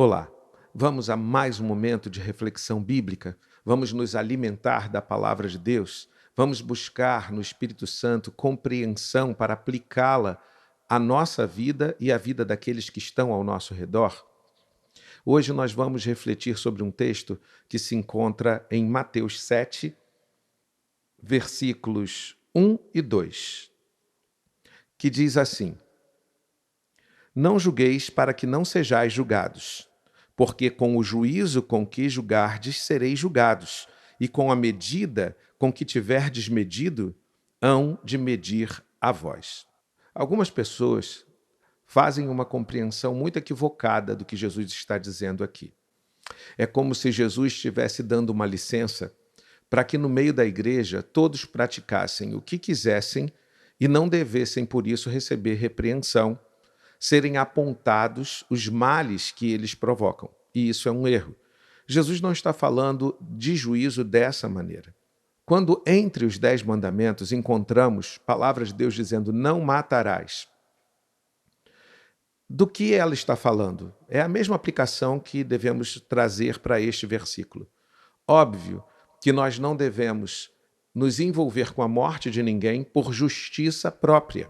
Olá, vamos a mais um momento de reflexão bíblica, vamos nos alimentar da palavra de Deus, vamos buscar no Espírito Santo compreensão para aplicá-la à nossa vida e à vida daqueles que estão ao nosso redor. Hoje nós vamos refletir sobre um texto que se encontra em Mateus 7, versículos 1 e 2, que diz assim: Não julgueis para que não sejais julgados, porque com o juízo com que julgardes sereis julgados, e com a medida com que tiverdes medido, hão de medir a vós. Algumas pessoas fazem uma compreensão muito equivocada do que Jesus está dizendo aqui. É como se Jesus estivesse dando uma licença para que no meio da igreja todos praticassem o que quisessem e não devessem por isso receber repreensão, serem apontados os males que eles provocam. E isso é um erro. Jesus não está falando de juízo dessa maneira. Quando entre os 10 mandamentos encontramos palavras de Deus dizendo não matarás, do que ela está falando? É a mesma aplicação que devemos trazer para este versículo. Óbvio que nós não devemos nos envolver com a morte de ninguém por justiça própria.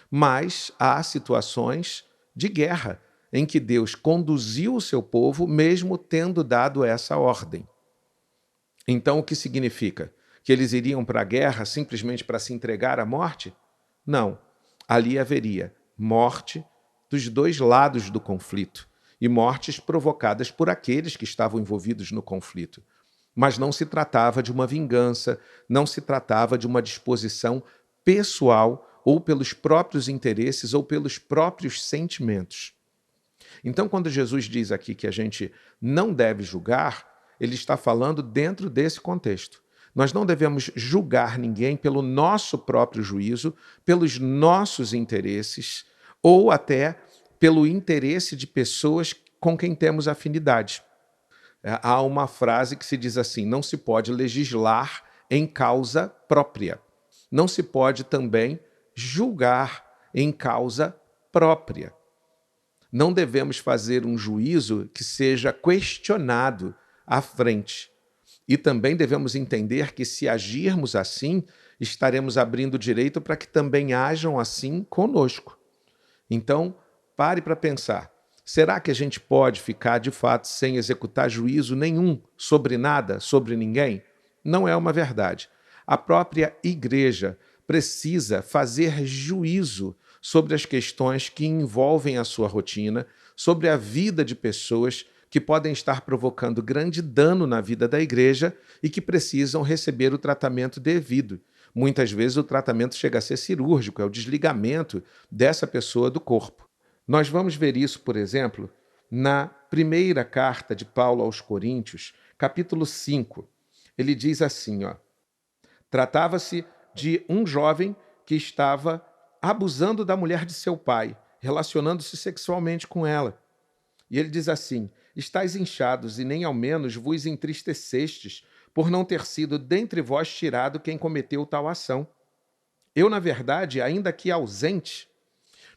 Mas há situações de guerra em que Deus conduziu o seu povo mesmo tendo dado essa ordem. Então, o que significa? Que eles iriam para a guerra simplesmente para se entregar à morte? Não. Ali haveria morte dos dois lados do conflito e mortes provocadas por aqueles que estavam envolvidos no conflito. Mas não se tratava de uma vingança, não se tratava de uma disposição pessoal ou pelos próprios interesses ou pelos próprios sentimentos. Então, quando Jesus diz aqui que a gente não deve julgar, ele está falando dentro desse contexto. Nós não devemos julgar ninguém pelo nosso próprio juízo, pelos nossos interesses ou até pelo interesse de pessoas com quem temos afinidade. Há uma frase que se diz assim: não se pode legislar em causa própria. Não se pode também julgar em causa própria. Não devemos fazer um juízo que seja questionado à frente. E também devemos entender que se agirmos assim, estaremos abrindo direito para que também hajam assim conosco. Então, pare para pensar. Será que a gente pode ficar, de fato, sem executar juízo nenhum sobre nada, sobre ninguém? Não é uma verdade. A própria igreja precisa fazer juízo sobre as questões que envolvem a sua rotina, sobre a vida de pessoas que podem estar provocando grande dano na vida da igreja e que precisam receber o tratamento devido. Muitas vezes o tratamento chega a ser cirúrgico, é o desligamento dessa pessoa do corpo. Nós vamos ver isso, por exemplo, na primeira carta de Paulo aos Coríntios, capítulo 5. Ele diz assim, tratava-se de um jovem que estava abusando da mulher de seu pai, relacionando-se sexualmente com ela. E ele diz assim: estais inchados e nem ao menos vos entristecestes por não ter sido dentre vós tirado quem cometeu tal ação. Eu, na verdade, ainda que ausente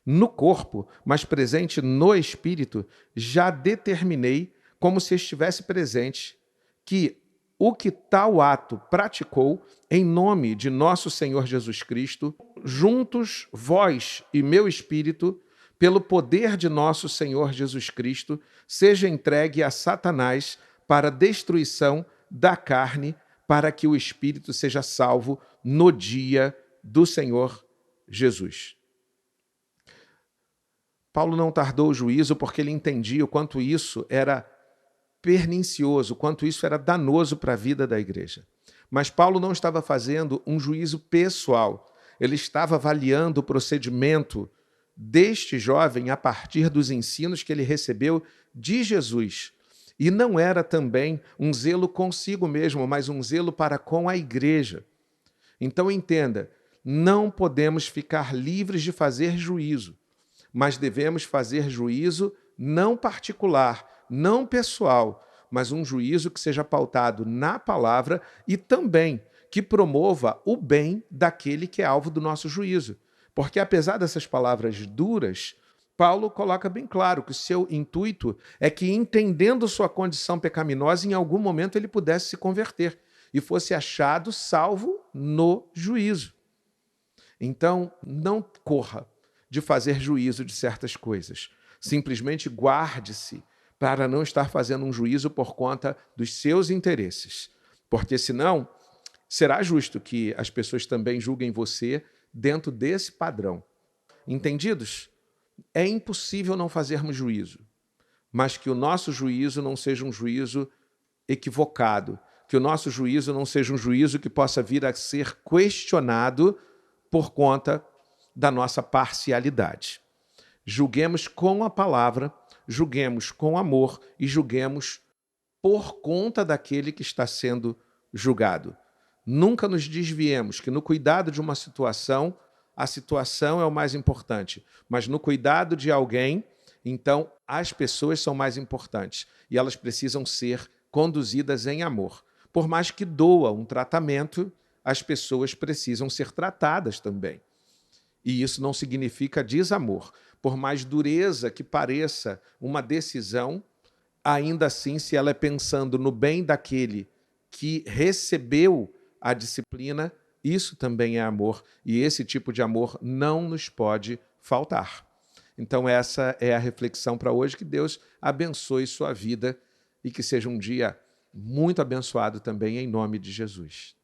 no corpo, mas presente no espírito, já determinei, como se estivesse presente, que o que tal ato praticou, em nome de nosso Senhor Jesus Cristo, juntos, vós e meu espírito, pelo poder de nosso Senhor Jesus Cristo, seja entregue a Satanás para destruição da carne, para que o espírito seja salvo no dia do Senhor Jesus. Paulo não tardou o juízo porque ele entendia o quanto isso era pernicioso, quanto isso era danoso para a vida da igreja. Mas Paulo não estava fazendo um juízo pessoal. Ele estava avaliando o procedimento deste jovem a partir dos ensinos que ele recebeu de Jesus. E não era também um zelo consigo mesmo, mas um zelo para com a igreja. Então entenda, não podemos ficar livres de fazer juízo, mas devemos fazer juízo não particular, não pessoal, mas um juízo que seja pautado na palavra e também que promova o bem daquele que é alvo do nosso juízo. Porque apesar dessas palavras duras, Paulo coloca bem claro que o seu intuito é que, entendendo sua condição pecaminosa, em algum momento ele pudesse se converter e fosse achado salvo no juízo. Então, não corra de fazer juízo de certas coisas. Simplesmente guarde-se para não estar fazendo um juízo por conta dos seus interesses. Porque senão, será justo que as pessoas também julguem você dentro desse padrão. Entendidos? É impossível não fazermos juízo, mas que o nosso juízo não seja um juízo equivocado, que o nosso juízo não seja um juízo que possa vir a ser questionado por conta da nossa parcialidade. Julguemos com a palavra, julguemos com amor e julguemos por conta daquele que está sendo julgado. Nunca nos desviemos que no cuidado de uma situação, a situação é o mais importante, mas no cuidado de alguém, então as pessoas são mais importantes e elas precisam ser conduzidas em amor. Por mais que doa um tratamento, as pessoas precisam ser tratadas também. E isso não significa desamor. Por mais dureza que pareça uma decisão, ainda assim, se ela é pensando no bem daquele que recebeu a disciplina, isso também é amor. E esse tipo de amor não nos pode faltar. Então, essa é a reflexão para hoje. Que Deus abençoe sua vida e que seja um dia muito abençoado também, em nome de Jesus.